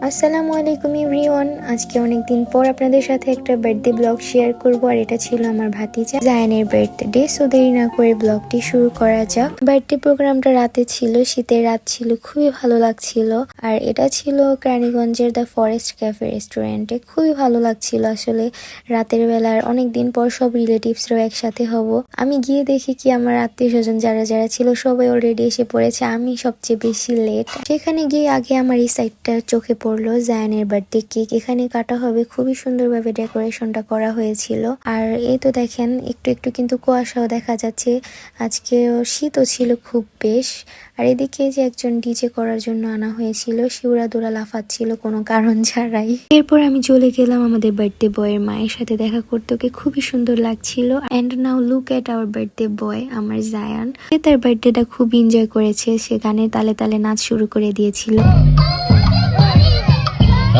আসসালামু আলাইকুম এভরিওয়ান। আজকে অনেকদিন পর আপনাদের সাথে একটা বার্থডে ব্লগ শেয়ার করব, আর এটা ছিল আমার ভাতিজা জায়ানের বার্থডে। সো দেরি না করে ব্লগটি শুরু করা যাক। বার্থডে প্রোগ্রামটা রাতে ছিল, শীতের রাত ছিল, খুবই ভালো লাগছিল। আর এটা ছিল কেরানীগঞ্জের দ্য ফরেস্ট ক্যাফে রেস্টুরেন্টে। খুবই ভালো লাগছিল আসলে রাতের বেলার, অনেকদিন পর সব রিলেটিভসরাও একসাথে হব। আমি গিয়ে দেখি কি আমার আত্মীয় স্বজন যারা যারা ছিল সবাই অলরেডি এসে পড়েছে, আমি সবচেয়ে বেশি লেট। সেখানে গিয়ে আগে আমার এই সাইডটা চোখে পড়লো, জায়ানের বার্থডে কেক এখানে কাটা হবে। খুবই সুন্দরভাবে ডেকোরেশনটা করা হয়েছিল। আর এই তো দেখেন একটু একটু কিন্তু কুয়াশাও দেখা যাচ্ছে। আজকে শীতও ছিল খুব বেশ। আর এদিকে যে একজন ডিজে করার জন্য আনা হয়েছিল, শিউরা দোরা লাফাচ্ছিল কোনো কারণ ছাড়াই। এরপর আমি চলে গেলাম আমাদের বার্থডে বয়ের মায়ের সাথে দেখা করতে, ওকে খুবই সুন্দর লাগছিল। And now look at our birthday boy, আমার জায়ান। সে তার বার্থডেটা খুব এনজয় করেছে, সে গানের তালে তালে নাচ শুরু করে দিয়েছিল।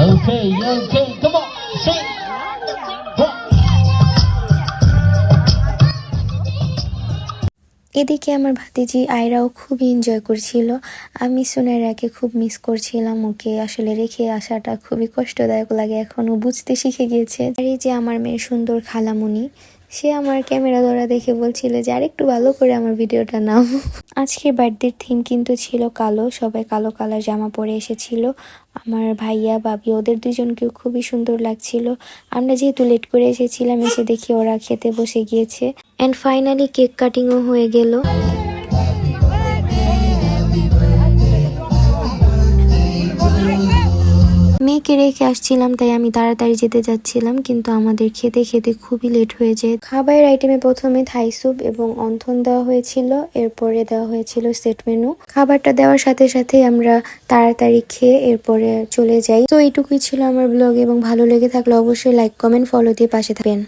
Okay, okay, come on, sing. এদিকে আমার ভাতিজি আয়রাও খুব এনজয় করছিল। আমি সুনাইরাকে খুব মিস করছিলাম, ওকে আসলে রেখে আসাটা খুবই কষ্টদায়ক লাগে, এখনো বুঝতে শিখে গিয়েছে। আর এই যে আমার মেয়ের সুন্দর খালামুনি, সে আমার ক্যামেরা ধরা দেখে বলছিল যে আর একটু ভালো করে আমার ভিডিওটা নাও। আজকের বার্থডের থিম কিন্তু ছিল কালো, সবাই কালো কালার জামা পরে এসেছিল। আমার ভাইয়া ভাবি ওদের দুজনকেও খুবই সুন্দর লাগছিল। আমরা যেহেতু লেট করে এসেছিলাম, এসে দেখি ওরা খেতে বসে গিয়েছে। এন্ড ফাইনালি কেক কাটিংও হয়ে গেল। মেয়েকে রেখে আসছিলাম, তাই আমি তাড়াতাড়ি যেতে যাচ্ছিলাম, কিন্তু আমাদের খেতে খেতে খুবই লেট হয়ে যায়। খাবারের আইটেমে প্রথমে থাই স্যুপ এবং অন্থন দেওয়া হয়েছিল, এরপরে দেওয়া হয়েছিল সেট মেনু। খাবারটা দেওয়ার সাথে সাথে আমরা তাড়াতাড়ি খেয়ে এরপরে চলে যাই। তো এইটুকুই ছিল আমার ব্লগ, এবং ভালো লেগে থাকলে অবশ্যই লাইক কমেন্ট ফলো দিয়ে পাশে থাকবেন।